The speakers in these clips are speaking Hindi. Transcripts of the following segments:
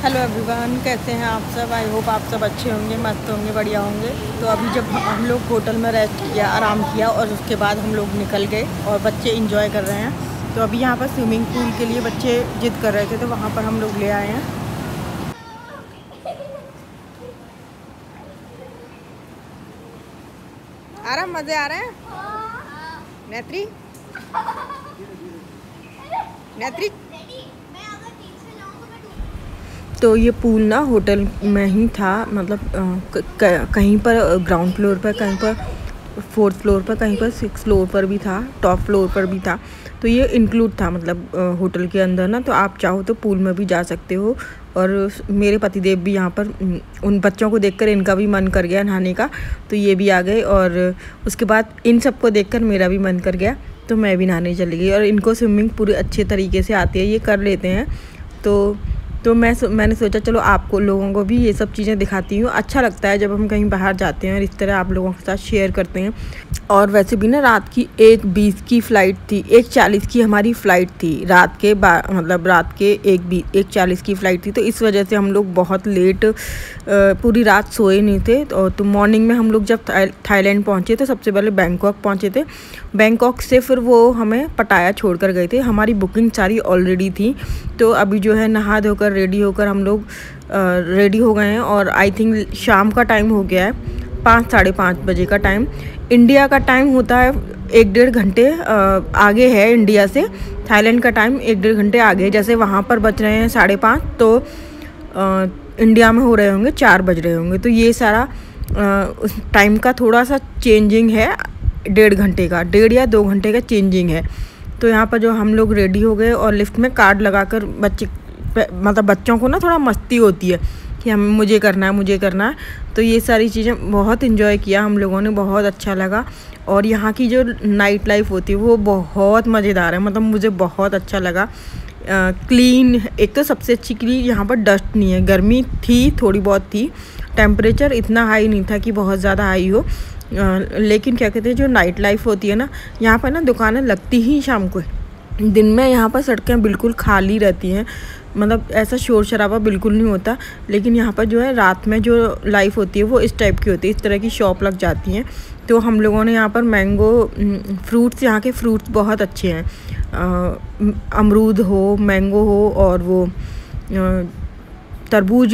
हेलो एवरीवन, कैसे हैं आप सब। आई होप आप सब अच्छे होंगे, मस्त होंगे, बढ़िया होंगे। तो अभी जब हम लोग होटल में रेस्ट किया, आराम किया और उसके बाद हम लोग निकल गए और बच्चे इंजॉय कर रहे हैं। तो अभी यहाँ पर स्विमिंग पूल के लिए बच्चे जिद कर रहे थे, तो वहाँ पर हम लोग ले आए हैं। आराम मज़े आ रहे हैं। नेत्री नेत्री तो ये पूल ना होटल में ही था, मतलब कहीं पर ग्राउंड फ्लोर पर, कहीं पर 4th फ्लोर पर, कहीं पर 6th फ्लोर पर भी था, टॉप फ्लोर पर भी था। तो ये इंक्लूड था मतलब होटल के अंदर ना। तो आप चाहो तो पूल में भी जा सकते हो। और मेरे पतिदेव भी यहाँ पर, उन बच्चों को देखकर इनका भी मन कर गया नहाने का, तो ये भी आ गए। और उसके बाद इन सबको देखकर मेरा भी मन कर गया, तो मैं भी नहाने चली गई। और इनको स्विमिंग पूरी अच्छे तरीके से आती है, ये कर लेते हैं। तो मैंने सोचा चलो आपको लोगों को भी ये सब चीज़ें दिखाती हूँ। अच्छा लगता है जब हम कहीं बाहर जाते हैं और इस तरह आप लोगों के साथ शेयर करते हैं। और वैसे भी ना रात की 1:20 की फ़्लाइट थी, 1:40 की हमारी फ़्लाइट थी। रात के 1:40 की फ़्लाइट थी। तो इस वजह से हम लोग बहुत लेट पूरी रात सोए नहीं थे। तो मॉर्निंग में हम लोग जब थाईलैंड पहुँचे तो सबसे पहले बैंकॉक पहुँचे थे। बैंकॉक से फिर वो हमें पटाया छोड़ कर गए थे। हमारी बुकिंग सारी ऑलरेडी थी। तो अभी जो है नहा धोकर रेडी होकर हम लोग रेडी हो गए हैं। और आई थिंक शाम का टाइम हो गया है, 5 साढ़े 5 बजे का टाइम। इंडिया का टाइम होता है 1-1.5 घंटे आगे है इंडिया से। थाईलैंड का टाइम 1-1.5 घंटे आगे है। जैसे वहाँ पर बज रहे हैं 5:30, तो इंडिया में हो रहे होंगे 4 बज रहे होंगे। तो ये सारा उस टाइम का थोड़ा सा चेंजिंग है, 1.5 घंटे का, 1.5 या 2 घंटे का चेंजिंग है। तो यहाँ पर जो हम लोग रेडी हो गए और लिफ्ट में कार्ड लगाकर बच्चों को ना थोड़ा मस्ती होती है कि मुझे करना है। तो ये सारी चीज़ें बहुत इन्जॉय किया हम लोगों ने, बहुत अच्छा लगा। और यहाँ की जो नाइट लाइफ होती है वो बहुत मज़ेदार है, मतलब मुझे बहुत अच्छा लगा। क्लीन, एक तो सबसे अच्छी क्लीन, यहाँ पर डस्ट नहीं है। गर्मी थी, थोड़ी बहुत थी, टेम्परेचर इतना हाई नहीं था कि बहुत ज़्यादा हाई हो। लेकिन क्या कहते हैं, जो नाइट लाइफ होती है ना, यहाँ पर ना दुकानें लगती ही शाम को। दिन में यहाँ पर सड़कें बिल्कुल खाली रहती हैं, मतलब ऐसा शोर शराबा बिल्कुल नहीं होता। लेकिन यहाँ पर जो है रात में जो लाइफ होती है वो इस टाइप की होती है, इस तरह की शॉप लग जाती हैं। तो हम लोगों ने यहाँ पर मैंगो फ्रूट्स, यहाँ के फ्रूट्स बहुत अच्छे हैं। अमरूद हो, मैंगो हो, और वो तरबूज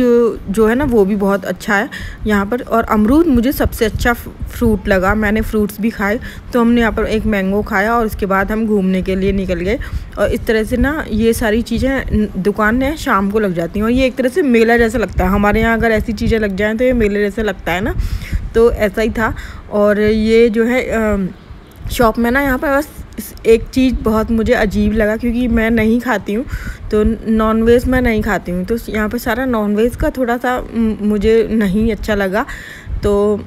जो है ना वो भी बहुत अच्छा है यहाँ पर। और अमरूद मुझे सबसे अच्छा फ्रूट लगा, मैंने फ्रूट्स भी खाए। तो हमने यहाँ पर एक मैंगो खाया और उसके बाद हम घूमने के लिए निकल गए। और इस तरह से ना ये सारी चीज़ें दुकानें शाम को लग जाती हैं और ये एक तरह से मेला जैसा लगता है। हमारे यहाँ अगर ऐसी चीज़ें लग जाएँ तो ये मेले जैसा लगता है ना, तो ऐसा ही था। और ये जो है शॉप में ना यहाँ पर बस एक चीज़ बहुत मुझे अजीब लगा, क्योंकि मैं नहीं खाती हूँ, तो नॉनवेज मैं नहीं खाती हूँ। तो यहाँ पर सारा नॉनवेज का थोड़ा सा मुझे नहीं अच्छा लगा, तो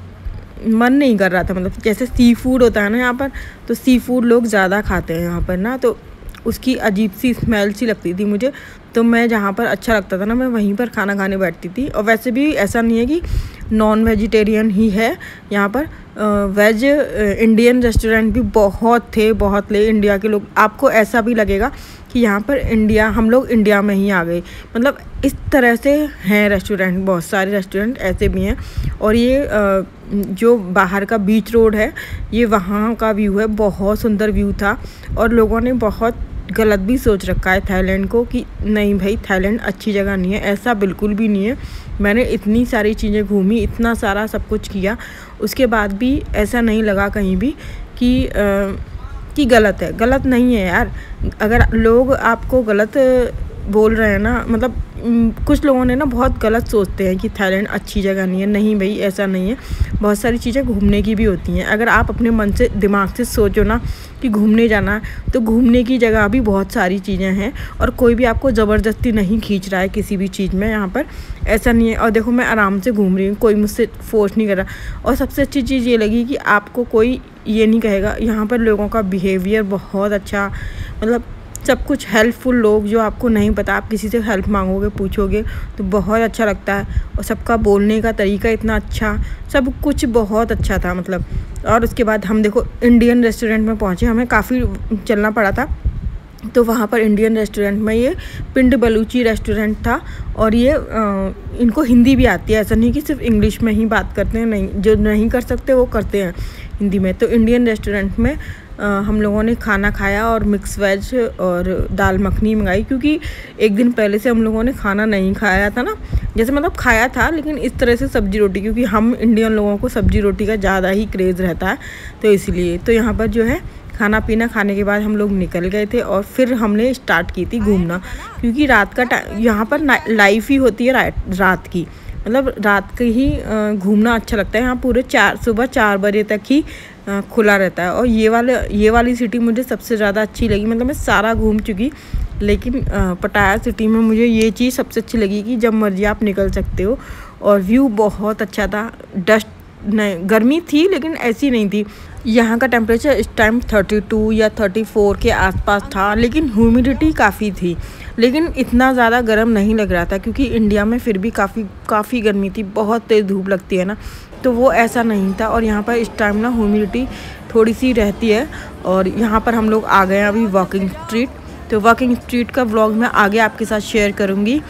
मन नहीं कर रहा था। मतलब जैसे सी फूड होता है ना यहाँ पर, तो सी फूड लोग ज़्यादा खाते हैं यहाँ पर ना, तो उसकी अजीब सी स्मेल सी लगती थी मुझे। तो मैं जहाँ पर अच्छा लगता था ना, मैं वहीं पर खाना खाने बैठती थी। और वैसे भी ऐसा नहीं है कि नॉन वेजिटेरियन ही है यहाँ पर, वेज इंडियन रेस्टोरेंट भी बहुत थे इंडिया के लोग। आपको ऐसा भी लगेगा कि यहाँ पर हम लोग इंडिया में ही आ गए, मतलब इस तरह से हैं रेस्टोरेंट, बहुत सारे रेस्टोरेंट ऐसे भी हैं। और ये जो बाहर का बीच रोड है, ये वहाँ का व्यू है, बहुत सुंदर व्यू था। और लोगों ने बहुत गलत भी सोच रखा है थाईलैंड को कि नहीं भाई थाईलैंड अच्छी जगह नहीं है, ऐसा बिल्कुल भी नहीं है। मैंने इतनी सारी चीज़ें घूमी, इतना सारा सब कुछ किया, उसके बाद भी ऐसा नहीं लगा कहीं भी कि गलत है। गलत नहीं है यार। अगर लोग आपको गलत बोल रहे हैं ना, मतलब कुछ लोगों ने ना बहुत गलत सोचते हैं कि थाईलैंड अच्छी जगह नहीं है। नहीं भाई, ऐसा नहीं है, बहुत सारी चीज़ें घूमने की भी होती हैं। अगर आप अपने मन से, दिमाग से सोचो ना कि घूमने जाना, तो घूमने की जगह भी बहुत सारी चीज़ें हैं। और कोई भी आपको ज़बरदस्ती नहीं खींच रहा है किसी भी चीज़ में, यहाँ पर ऐसा नहीं है। और देखो मैं आराम से घूम रही हूँ, कोई मुझसे फोर्स नहीं कर रहा। और सबसे अच्छी चीज़ ये लगी कि आपको कोई ये नहीं कहेगा। यहाँ पर लोगों का बिहेवियर बहुत अच्छा, मतलब सब कुछ हेल्पफुल लोग, जो आपको नहीं पता आप किसी से हेल्प मांगोगे, पूछोगे तो बहुत अच्छा लगता है। और सबका बोलने का तरीका इतना अच्छा, सब कुछ बहुत अच्छा था मतलब। और उसके बाद हम देखो इंडियन रेस्टोरेंट में पहुँचे, हमें काफ़ी चलना पड़ा था तो वहाँ पर इंडियन रेस्टोरेंट में, ये पिंड बलूची रेस्टोरेंट था। और ये इनको हिंदी भी आती है, ऐसा नहीं कि सिर्फ इंग्लिश में ही बात करते हैं, नहीं, जो नहीं कर सकते वो करते हैं हिंदी में। तो इंडियन रेस्टोरेंट में हम लोगों ने खाना खाया और मिक्स वेज और दाल मखनी मंगाई, क्योंकि एक दिन पहले से हम लोगों ने खाना नहीं खाया था ना, जैसे मतलब खाया था लेकिन इस तरह से सब्जी रोटी, क्योंकि हम इंडियन लोगों को सब्जी रोटी का ज़्यादा ही क्रेज़ रहता है, तो इसलिए। तो यहाँ पर जो है खाना पीना खाने के बाद हम लोग निकल गए थे और फिर हमने स्टार्ट की थी घूमना, क्योंकि रात का टाइम यहाँ पर लाइफ ही होती है रात की, मतलब रात के ही घूमना अच्छा लगता है। यहाँ पूरे सुबह 4 बजे तक ही खुला रहता है। और ये वाली सिटी मुझे सबसे ज़्यादा अच्छी लगी, मतलब मैं सारा घूम चुकी, लेकिन पटाया सिटी में मुझे ये चीज़ सबसे अच्छी लगी कि जब मर्जी आप निकल सकते हो। और व्यू बहुत अच्छा था, डस्ट नहीं, गर्मी थी लेकिन ऐसी नहीं थी। यहाँ का टेम्परेचर इस टाइम 32 या 34 के आसपास था, लेकिन ह्यूमिडिटी काफ़ी थी, लेकिन इतना ज़्यादा गर्म नहीं लग रहा था, क्योंकि इंडिया में फिर भी काफ़ी गर्मी थी, बहुत तेज़ धूप लगती है ना, तो वो ऐसा नहीं था। और यहाँ पर इस टाइम ना ह्यूमिडिटी थोड़ी सी रहती है। और यहाँ पर हम लोग आ गए हैं अभी वॉकिंग स्ट्रीट, तो वॉकिंग स्ट्रीट का व्लॉग मैं आगे आपके साथ शेयर करूँगी।